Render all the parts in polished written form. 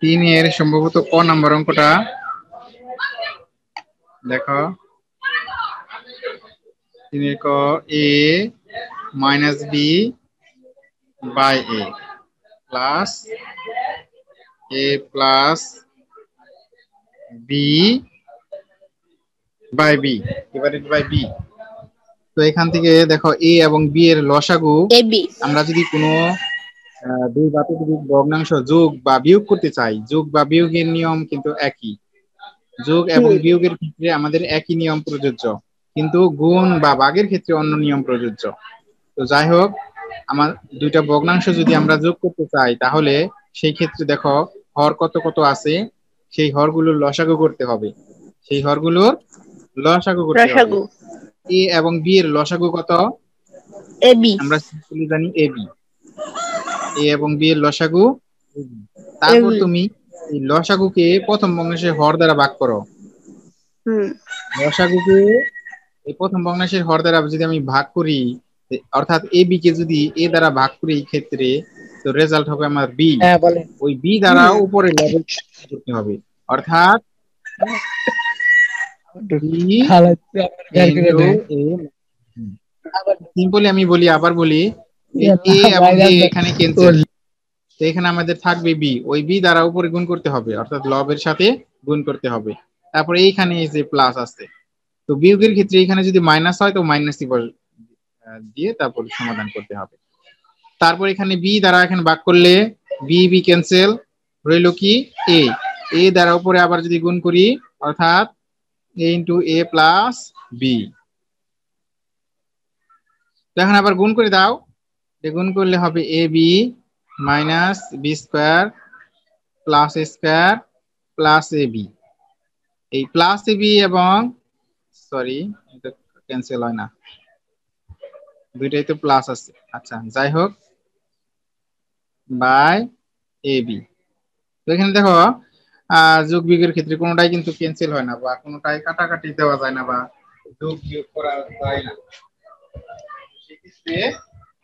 3 এর সম্ভবত ক নাম্বার অঙ্কটা দেখো। 3 এর ক a minus b by a plus a plus b by b divided by b। তো এখান থেকে দেখো a এবং b এর লসাগু এবি আমরা যদি কোনো দুই বাতিক ভগ্নাংশ যোগ বা বিয়োগ করতে চাই, যোগ বা বিয়োগের নিয়ম কিন্তু একই। যোগ এবং বিয়োগের ক্ষেত্রে আমাদের একই নিয়ম প্রযোজ্য, কিন্তু গুণ বা ভাগের ক্ষেত্রে অন্য নিয়ম প্রযোজ্য। তো যাই হোক, আমার দুইটা ভগ্নাংশ যদি আমরা যোগ করতে চাই তাহলে সেই ক্ষেত্রে দেখো হর কত কত আছে, সেই হরগুলোর লসাগু করতে হবে। সেই হরগুলোর লসাগু করতে হবে। রসাগু এ এবং বি এর লসাগু কত? এবি আমরা সিম্পলি জানি এবি। এ এবং বি এর লসাগু AB। তারপর এবি তুমি এই লসাগুকে প্রথম ভগ্নাংশের হর দ্বারা ভাগ করো। লসাগুকে এই প্রথম ভগ্নাংশের হর দ্বারা যদি আমি ভাগ করি, অর্থাৎ এ বি কে যদি এ দ্বারা ভাগ করি এই ক্ষেত্রে, তো রেজাল্ট হবে আমার বি। হ্যাঁ বলেন। ওই বি দ্বারা উপরে লেভেল করতে হবে, অর্থাৎ বি ইনটু এ। সিম্পলি আমি বলি, আবার বলি, এই এ এবং এ এখানে ক্যান্সেল, তো এখানে আমাদের থাকবে বি। ওই বি দ্বারা উপরে গুণ করতে হবে, অর্থাৎ লবের সাথে গুণ করতে হবে। তারপরে এইখানে এই যে প্লাস আছে, তো বিয়োগের ক্ষেত্রে এখানে যদি মাইনাস হয় তো মাইনাসই দিয়ে তারপর সমাধান করতে হবে। তারপর এখানে বি দ্বারা এখানে ভাগ করলে বি বি ক্যান্সেল, রইল কি এ। এ দ্বারা উপরে আবার যদি গুণ করি, অর্থাৎ A into A plus B. এখন আবার গুণ করে দাও, গুণ করলে হবে A B minus B square plus A square plus A B. এই প্লাস এ বি এবং সরি এটা ক্যান্সেল হয় না, দুইটাই তো প্লাস আছে। আচ্ছা যাই হোক, বাই এ বি। তো এখানে দেখো যোগ বিয়োগের ক্ষেত্রে কোনোটাই কিন্তু ক্যান্সেল হয় না, বা কোনোটাই কাটাকাটি দেওয়া যায় না, বা যোগ বিয়োগ করা যায় না। সেক্ষেত্রে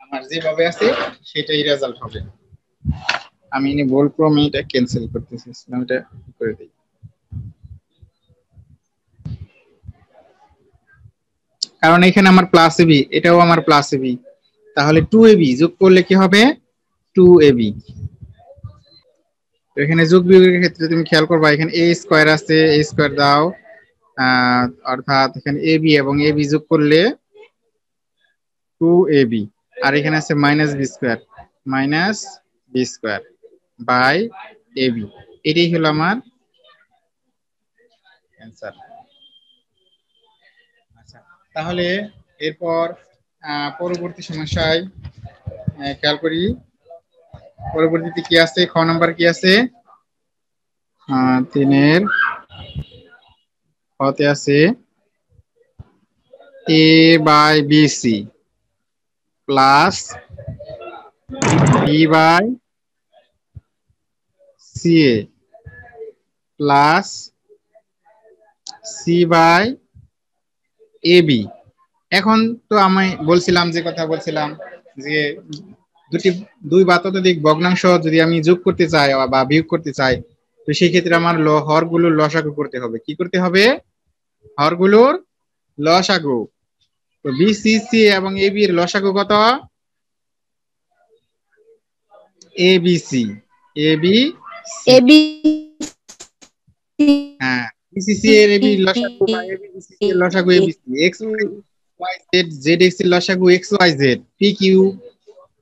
আমার যেভাবে আছে সেটাই রেজাল্ট হবে। আমি ভুলক্রমে এটা ক্যান্সেল করতেছি, এটা করে দিই। কারণ এখানে আমার প্লাস এবি, এটাও আমার প্লাস এবি, তাহলে 2ab যোগ করলে কি হবে 2ab। তো এখানে যোগ বিয়োগের ক্ষেত্রে তুমি খেয়াল করবা, এখানে a স্কয়ার আছে, a স্কয়ার দাও, অর্থাৎ এখানে ab এবং ab যোগ করলে 2ab, আর এখানে আছে minus B square by ab। এটাই হলো আমার অ্যান্সার। আচ্ছা, তাহলে এরপর পরবর্তী সমস্যায় খেয়াল করি, পরবর্তীতে কি আছে, খ নাম্বার কি আছে, 3-এর হতে আছে A by B C plus B by C A plus C by A B. এখন তো আমি বলছিলাম, যে কথা বলছিলাম, যে দুই বা ততোধিক ভগ্নাংশ যদি আমি যোগ করতে চাই বা বিয়োগ করতে চাই, তো সেই ক্ষেত্রে আমার হরগুলোর লসাগু করতে হবে। কি করতে হবে? হরগুলোর লসাগু। তো বি সি সি এবং এ বি এর লসাগু কত? A B C, A B C. AB হ্যাঁ, বিসিসি এর এবি লসাগু বা এবি বিসিসি এর লসাগু ABC, X Y Z, Z X এর লসাগু X Y Z, P Q,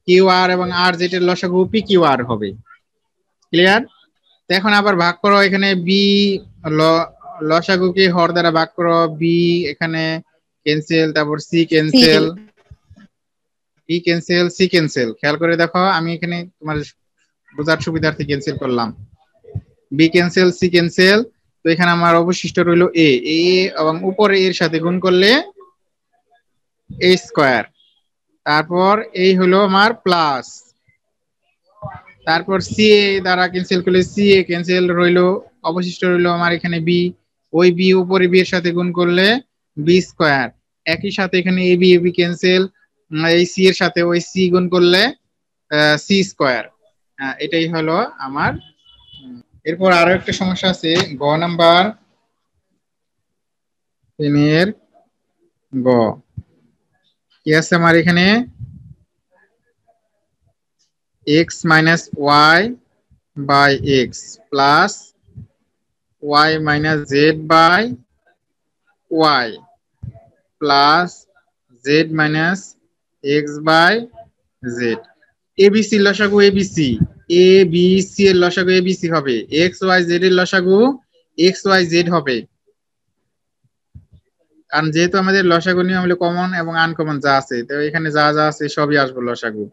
Q R এবং আর জেড এর লসাগু পি কিউ আর হবে। ক্লিয়ার? তো এখন আবার ভাগ করো, এখানে বি লসাগুকে হর দ্বারা ভাগ করো, বি এখানে ক্যান্সেল, তারপর C cancel, B cancel, C cancel. খেয়াল করে দেখো, আমি এখানে তোমার বোঝার সুবিধার্থে ক্যান্সেল করলাম, বি ক্যান্সেল, সি ক্যান্সেল। তো এখানে আমার অবশিষ্ট রইল এ, এবং উপরে এর সাথে গুণ করলে এ স্কয়ার, তারপর এই হলো আমার প্লাস, তারপর সি এ দ্বারা ক্যান্সেল করলে সি এ ক্যান্সেল, রইলো অবশিষ্ট রইলো আমার এখানে বি। ওই বি উপরে বি এর সাথে গুণ করলে বি স্কয়ার, একই সাথে এখানে এ বি ক্যান্সেল, এই সি এর সাথে ওই সি গুণ করলে সি স্কয়ার। এটাই হলো আমার এরপর আরো একটা সমস্যা আছে, গ নাম্বার 10 এর গ। কি আছে আমার এখানে? x minus Y by X plus Y minus Z by Y plus Z minus X by Z. ABC লসাগু এবিসি, এ বি সি এর লসাগু এবিসি হবে, এক্স ওয়াই জেড এর লসাগু এক্স ওয়াই জেড হবে। কারণ যেহেতু আমাদের লসাগু নিয়ম হলো কমন এবং আনকমন যা আছে, তো এখানে যা যা আছে সবই আসবে লসাগু,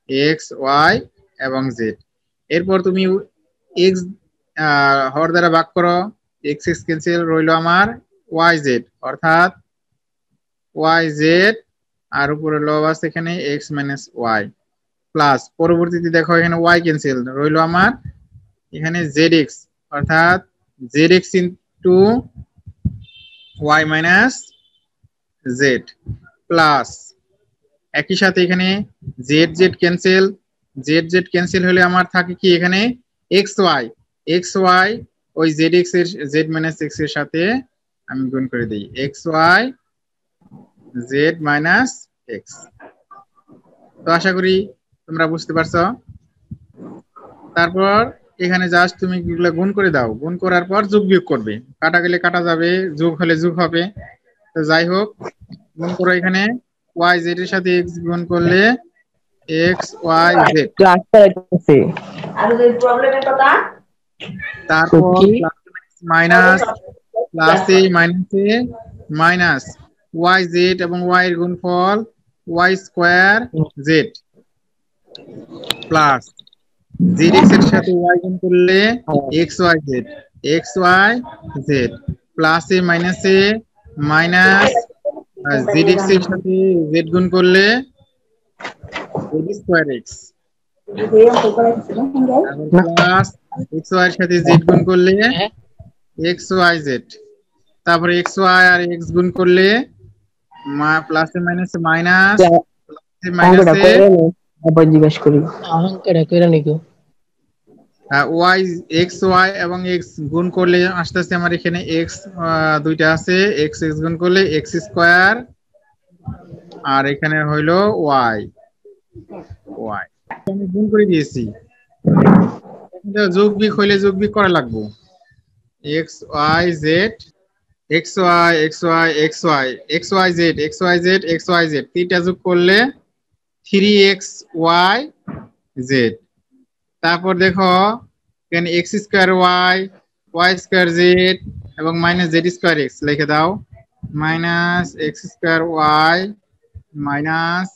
এক্স ওয়াই এবং জেড। এরপর তুমি এক্স হর দ্বারা ভাগ করো, এক্স এক্স ক্যান্সেল, রইলো আমার ওয়াই জেড, অর্থাৎ ওয়াই জেড আর উপরে লব আছে এখানে এক্স মাইনাস ওয়াই প্লাস, পরবর্তীতে দেখো এখানে ওয়াই ক্যান্সেল, রইলো আমার এখানে জেড এক্স, অর্থাৎ Z X into Y minus Z plus, একই সাথে এখানে Z Z cancel, Z Z cancel হলে আমার থাকে কি এখানে এক্স ওয়াই, এক্স ওয়াই ওই জেড এক্স এর জেড মাইনাস এক্স এর সাথে আমি গুণ করে দিই, X Y Z minus X. তো আশা করি তোমরা বুঝতে পারছো। তারপর এখানে জাস্ট তুমি এগুলো গুণ করে দাও, গুণ করার পর যোগ বিয়োগ করবে, কাটা গেলে কাটা যাবে, যোগ হলে যোগ হবে। তো যাই হোক, গুণ করো, এখানে ওয়াই জেড এর সাথে এক্স গুণ করলে এক্স ওয়াই জেড, তারপর মাইনাস প্লাসে মাইনাসে মাইনাস ওয়াই জেড এবং ওয়াই এর গুণফল Y square Z plus Z X এর সাথে ওয়াই গুণ করলে X Y Z, X Y Z প্লাসে মাইনাসে মাইনাস জেড এক্স এর সাথে জেড গুণ করলে Z square X plus X Y এর সাথে জেড গুণ করলে এক্স ওয়াই জেড, তারপরে এক্স ওয়াই আর এক্স গুণ করলে প্লাসে মাইনাসে মাইনাস মাইনাসে জিজ্ঞেস করি অঙ্কটা কইরা নিকো ওয়াই এক্স ওয়াই এবং এক্স গুণ করলে আসতেছে আমার এখানে এক্স দুইটা আছে, এক্স এক্স গুণ করলে এক্স স্কোয়ার আর এখানে হইলো ওয়াই ওয়াই, আমি গুণ করে দিয়েছি। যোগ বিয়োগ হইলে যোগ বিয়োগ করা লাগবে, X Y Z X Y X Y X Y X Y Z X Y Z X Y Z, তিনটা যোগ করলে 3x ওয়াই জেড। তারপর দেখো এখানে X square Y Y square Z এবং মাইনাস জেড স্কোয়ার এক্স লিখে দাও, minus X square Y minus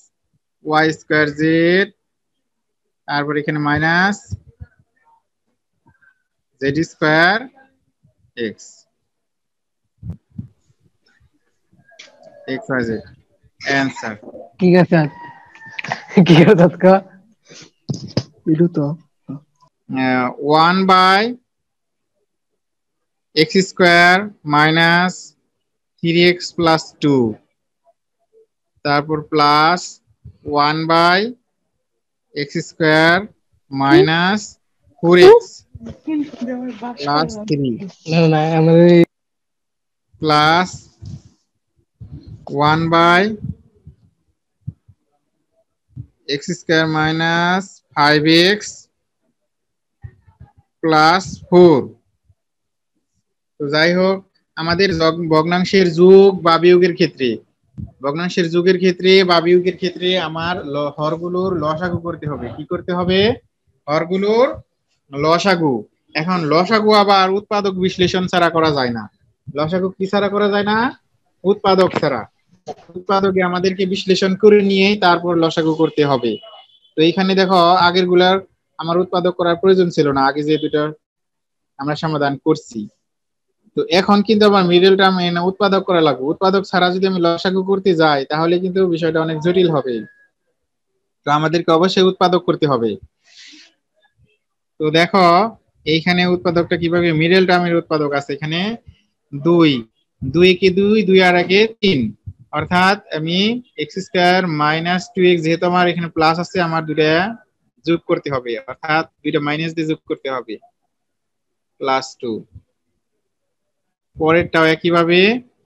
Y square Z, তারপর এখানে minus Z square X X Y Z answer. ঠিক আছে, কি অর্থাৎ কা ইদু তো 1 by X square minus 3x plus 2, তারপর plus 1 by X square minus 4x plus 3 না না আমাদের plus 1 by X square minus 5x plus 4। তো যাই হোক, আমাদের ভগ্নাংশের যোগ বা বিয়োগের ক্ষেত্রে, ভগ্নাংশের যোগের ক্ষেত্রে বা বিয়োগের ক্ষেত্রে আমার হরগুলোর লসাগু করতে হবে। কি করতে হবে? হরগুলোর লসাগু। এখন লসাগু আবার উৎপাদক বিশ্লেষণ ছাড়া করা যায় না। লসাগু কি ছাড়া করা যায় না? উৎপাদক ছাড়া। উৎপাদকে আমাদেরকে বিশ্লেষণ করে নিয়ে তারপর লসাগু করতে হবে। তো এইখানে দেখো আগের গুলার আমার উৎপাদক করার প্রয়োজন ছিল না, আগে যে দুটো আমরা সমাধান করছি। তো এখন কিন্তু আমার মিডল টার্ম উৎপাদক করা লাগবে। উৎপাদক ছাড়া যদি আমি লসাগু করতে যাই তাহলে কিন্তু বিষয়টা অনেক জটিল হবে। তো আমাদেরকে অবশ্যই উৎপাদক করতে হবে। তো দেখো এইখানে উৎপাদকটা কিভাবে, মিডল টার্মের উৎপাদক আছে এখানে 2, 2 কে 2, 2 আর আগে 3, অর্থাৎ আমি এক্স স্কয়ার মাইনাস 2x, যেহেতু আমার এখানে প্লাস আছে আমার দুটা যোগ করতে হবে, অর্থাৎ দুইটা মাইনাস দিয়ে যোগ করতে হবে। প্লাস 2। পরেরটাও একইভাবে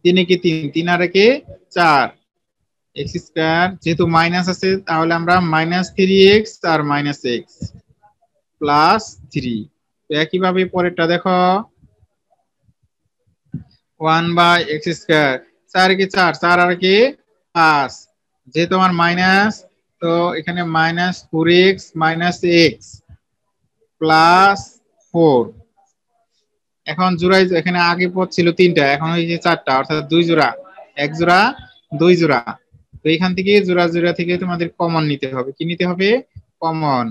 3 একে 3, 3 আর একে 4, এক্স স্কয়ার যেহেতু মাইনাস আছে তাহলে আমরা -3x আর -x প্লাস 3। তো একইভাবে পরেরটা দেখো 1/x স্কয়ার, 4 একে 4, 4 আর একে 5, যেহেতু আমার মাইনাস তো এখানে -4x - x প্লাস 4। এখন জোড়ায় এখানে আগে পদ ছিল 3টা, এখন হয়েছে 4টা, অর্থাৎ 2 জোড়া, 1 জোড়া 2 জোড়া। তো এখান থেকে জোড়া জোড়া থেকে তোমাদের কমন নিতে হবে। কি নিতে হবে? কমন।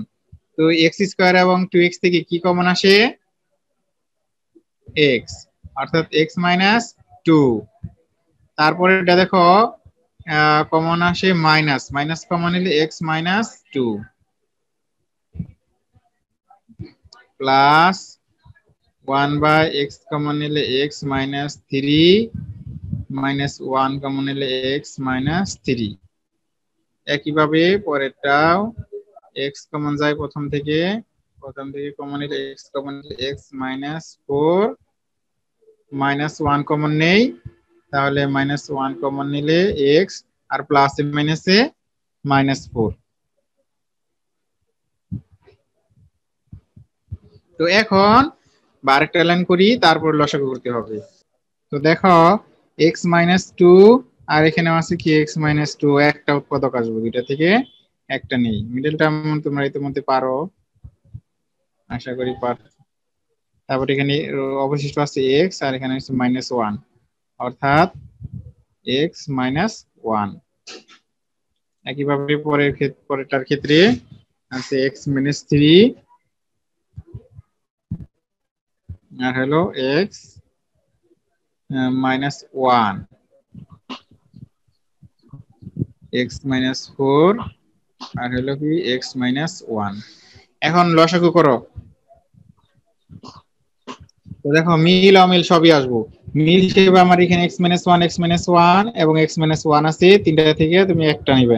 তো এক্স স্কয়ার এবং 2x থেকে কি কমন আসে? x, অর্থাৎ x - 2। তারপরে এটা দেখো কমন আসে মাইনাস, মাইনাস কমন নিলে x - 2 প্লাস 1/x কমন নিলে x - 3 মাইনাস 1 কমন নিলে x - 3। একইভাবে পরেরটাও x কমন যায় প্রথম থেকে কমন নিলে x কমন নিলে x - 4 মাইনাস 1 কমন নেই, তাহলে -1 কমন নিলে x আর প্লাস মাইনাসে -4। তো এখন আরেকটা লাইন করি, তারপর লসাগু করতে হবে। তো দেখো x - 2 আর এখানে আছে কি x - 2, একটা উৎপাদক আসবে, দুইটা থেকে একটা নেই। মিডল টার্ম তোমরা ইতিমধ্যে পারো, আশা করি পারো। তারপর এখানে অবশিষ্ট আছে x আর এখানে আছে -1, অর্থাৎ x - 1। একইভাবে পরেরটার ক্ষেত্রে আছে x - 3 আর হলো x -1, x - 4 আর হলো কি x - 1। এখন লসাগু করো। তো দেখো মিল অমিল সবই আসবো। মিল হিসেবে আমার এখানে x - 1, x - 1 এবং x - 1 আছে, তিনটা থেকে তুমি একটা নিবে।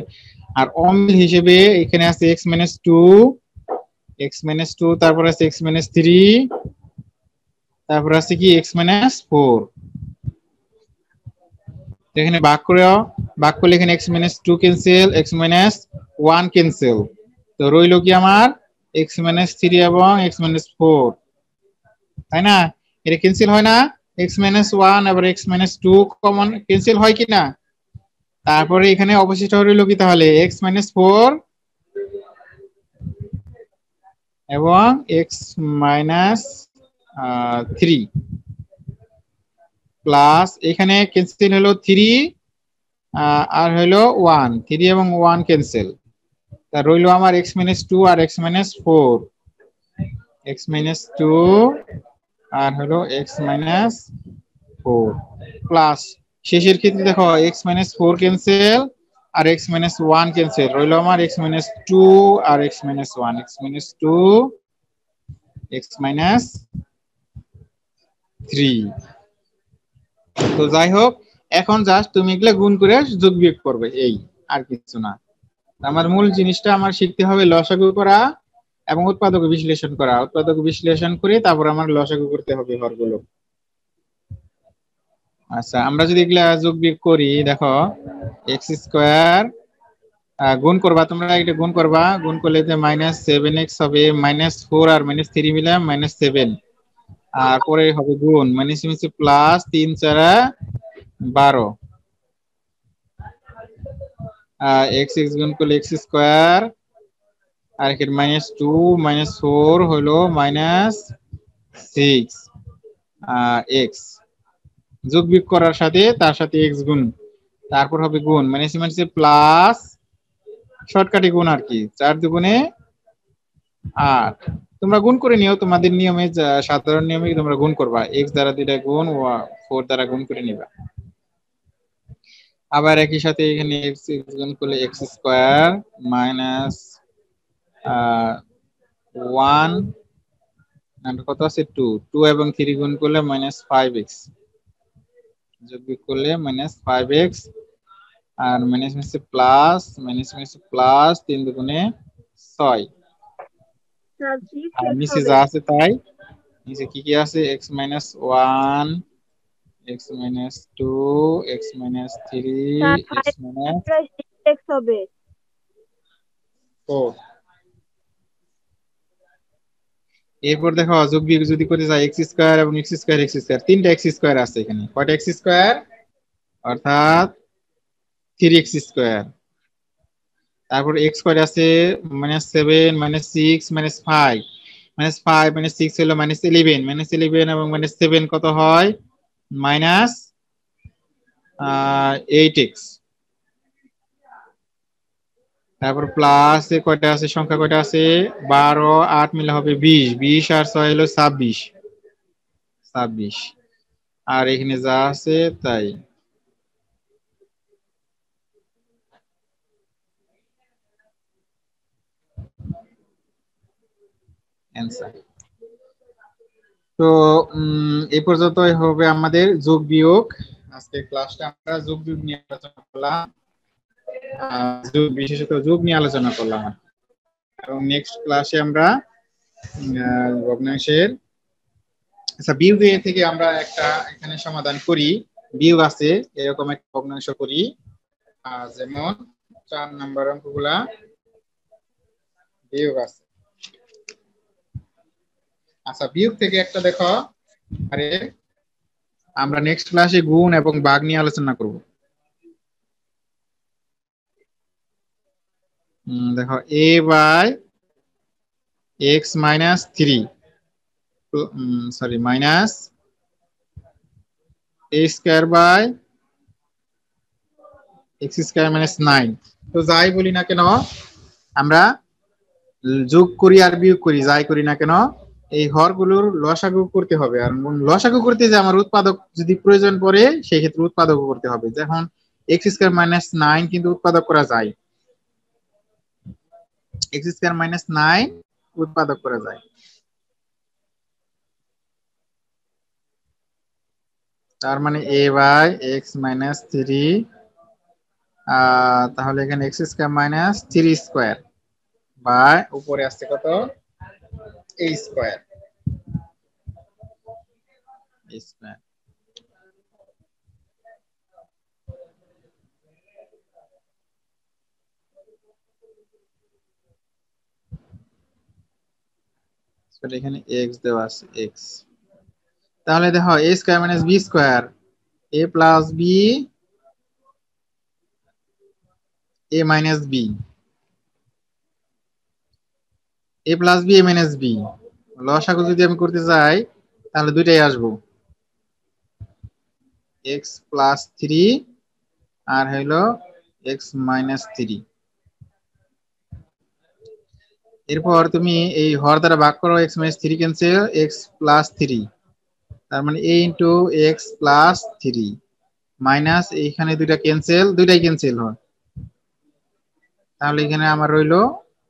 আর অমিল হিসেবে এখানে আছে x - 2, তারপর আছে x - 3, তারপর আছে কি x - 4। এখানে ভাগ করলে এখানে x - 2 ক্যান্সেল, x - 1 ক্যান্সেল। তো রইল কি আমার x - 3 এবং x - 4, তাই না? এটা ক্যান্সেল হয় না? x - 1 আবার x - 2 কমন ক্যান্সেল হয় কি না? তারপরে এখানে অবশিষ্ট রইল কি তাহলে x - 4 এবং x - 3 প্লাস এখানে ক্যান্সেল হলো 3 আর হলো 1, 3 এবং 1 ক্যান্সেল। তা রইল আমার x - 2 আর x - 4, x - 2 আর হলো x - 4 প্লাস শেষের ক্ষেত্রে দেখো x - 4 ক্যান্সেল আর x - 1 ক্যান্সেল, রইল আমার x - 2 আর x - 1, x - 2 x - 3। তো যাই হোক, এখন জাস্ট তুমি এগুলা গুণ করে যোগ বিয়োগ করবে, এই আর কিছু না। আমার মূল জিনিসটা আমার শিখতে হবে লসাগু করা এবং উৎপাদক বিশ্লেষণ করা। উৎপাদক বিশ্লেষণ করে তারপর আমার লসাগু করতে হবে হরগুলো। আচ্ছা, আমরা যদি এগুলা যোগ বিয়োগ করি, দেখো x স্কয়ার গুণ করবা, তোমরা এটা গুণ করবা, গুণ করলে যে -7x হবে, -4 আর -3 মিলে -7, আর পরে হবে গুণ প্লাস 3 4 12, x x গুণ করলে x স্কয়ার আর এখানে -2 -4 হলো -6 x যোগ বিয়োগ করার সাথে তার সাথে x গুণ, তারপর হবে গুণ প্লাস শর্টকাটে গুণ আর কি, 4 দুগুণে 8। তোমরা গুণ করে নিও, তোমাদের নিয়মে সাধারণ নিয়মে তোমরা গুণ করবা, x দ্বারা 2টা গুণ ও 4 দ্বারা গুণ করে নিবা। আবার একই সাথে এখানে x গুণ করলে x স্কয়ার মাইনাস 1 আর কত আছে 2, 2 এবং 3 গুণ করলে -5x যোগ বিয়োগ করলে -5x আর প্লাস 3 দুগুণে 6 আর নিচে যা আছে তাই নিচে কি কি আছে, x minus 1, x minus 2, x minus 3, sir x minus 5 হবে 4। এরপর দেখো যোগ বিয়োগ যদি করে যায় এক্স স্কয়ার এবং এক্স স্কয়ার এক্স স্কয়ার, তিনটা এক্স স্কয়ার আছে এখানে। কয়টা এক্স স্কয়ার? অর্থাৎ 3x স্কয়ার। তারপর এক্স কয়টা আছে? -7, -6, -5, -5 -6 হলো -11, -11 এবং -7 কত হয়? -8x। তারপর প্লাস কয়টা আছে, সংখ্যা কয়টা আছে? 12, 8 মিলে হবে 20, 20 আর 6 হলো 26, 26। আর এখানে যা আছে তাই। অ্যান্সার। তো এই পর্যন্তই হবে আমাদের যোগ বিয়োগ। আজকের ক্লাসটা আমরা যোগ বিয়োগ নিয়ে আলোচনা করলাম, বিশেষত যোগ নিয়ে আলোচনা করলাম। এবং নেক্সট ক্লাসে আমরা ভগ্নাংশের, আচ্ছা বিয়োগ থেকে আমরা একটা এখানে সমাধান করি। বিয়োগ আছে এরকম একটা ভগ্নাংশ করি, যেমন 4 নাম্বার অঙ্কগুলা বিয়োগ আছে। আচ্ছা বিয়োগ থেকে একটা দেখো, আরে আমরা নেক্সট ক্লাসে গুণ এবং ভাগ নিয়ে আলোচনা করব। দেখো a by x minus 3, sorry minus a square by x square minus 9। তো যাই বলি না কেন, আমরা যোগ করি আর বিয়োগ করি, যাই করি না কেন, এই হরগুলোর লসাগু করতে হবে। আর লসাগু করতে যে আমার উৎপাদক যদি প্রয়োজন পড়ে, সেই ক্ষেত্রে উৎপাদক করতে হবে। যখন x স্কয়ার মাইনাস 9 কিন্তু উৎপাদক করা যায়, x স্কয়ার মাইনাস 9 উৎপাদক করা যায়। তার মানে a বাই x মাইনাস 3, তাহলে এখানে x square minus 3 square by উপরে আসছে কত, a স্কয়ার, a স্কয়ার। এখানে x দেওয়া আছে x। তাহলে দেখো a square minus b square, a plus b, a minus b, a plus b, a minus b। লসাগু যদি আমি করতে যাই তাহলে দুইটাই আসবো, x প্লাস 3 আর হলো x মাইনাস 3। এরপর তুমি এই হর দ্বারা ভাগ করো, x minus 3 cancel, x plus 3, তার মানে a into x plus 3 minus এইখানে দুইটা ক্যান্সেল, দুইটাই ক্যান্সেল হয়, তাহলে এখানে আমার রইলো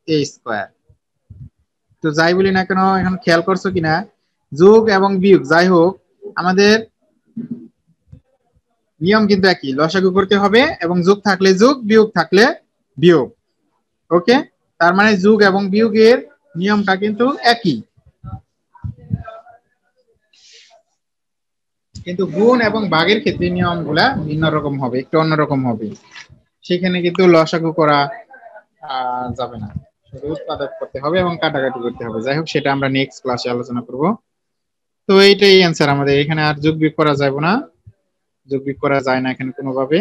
a স্কয়ার। তো যাই বলি না কেন, এখন খেয়াল করছো কিনা, যোগ এবং বিয়োগ যাই হোক, আমাদের নিয়ম কিন্তু একই, লসাগু করতে হবে এবং যোগ থাকলে যোগ, বিয়োগ থাকলে বিয়োগ। ওকে, তার মানে যোগ এবং বিয়োগের নিয়মটা কিন্তু একই, কিন্তু গুণ এবং ভাগের ক্ষেত্রে নিয়মগুলা ভিন্ন রকম হবে, একটু অন্যরকম হবে। সেখানে কিন্তু লসাগু করা যাবে না, শুধু উৎপাদক করতে হবে এবং কাটাকাটি করতে হবে। যাই হোক, সেটা আমরা নেক্সট ক্লাসে আলোচনা করব। তো এইটাই অ্যান্সার আমাদের, এখানে আর যোগ বিয়োগ করা যাবে না, যোগ বিয়োগ করা যায় না এখানে কোনোভাবে।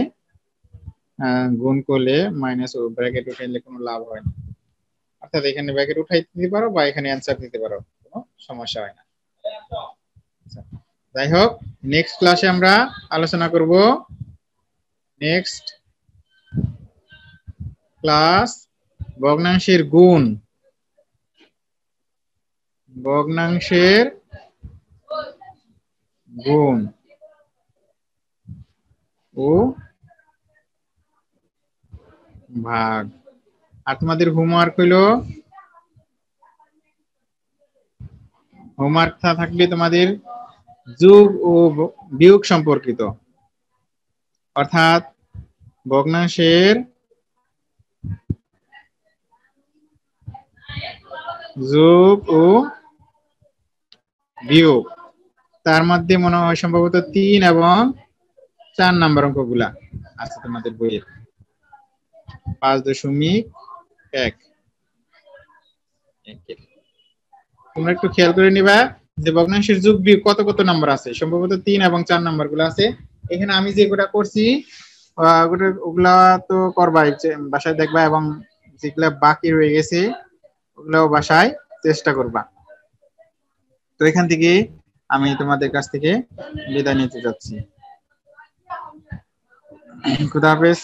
গুণ করলে মাইনাস ব্র্যাকেট উঠাইলে কোনো লাভ হয় না, অর্থাৎ এখানে ব্র্যাকেট উঠাই দিতে পারো বা এখানে অ্যান্সার দিতে পারো, কোনো সমস্যা হয় না। যাই হোক, নেক্সট ক্লাসে আমরা আলোচনা করব, নেক্সট ক্লাস ভগ্নাংশের গুণ, ভগ্নাংশের গুণ ও ভাগ। আর তোমাদের হোমওয়ার্ক হইলো, হোমওয়ার্ক থাকবে তোমাদের যোগ ও বিয়োগ সম্পর্কিত, অর্থাৎ ভগ্নাংশের যোগ ও বিয়োগ, তার মধ্যে মনে হয় সম্ভবত 3 এবং 4 নাম্বার অঙ্কগুলা আছে তোমাদের বইয়ে। 5.1 তোমরা একটু খেয়াল করে নিবা যে ভগ্নাংশের যোগ বিয়োগ কত কত নাম্বার আছে। সম্ভবত 3 এবং 4 নাম্বার গুলো আছে। এখানে আমি যেগুলা করছি ওগুলা তো করবাই, বাসায় দেখবা, এবং যেগুলা বাকি রয়ে গেছে ওগুলাও বাসায় চেষ্টা করবা। তো এখান থেকে আমি তোমাদের কাছ থেকে বিদায় নিতে যাচ্ছি। খুদা হাফেজ।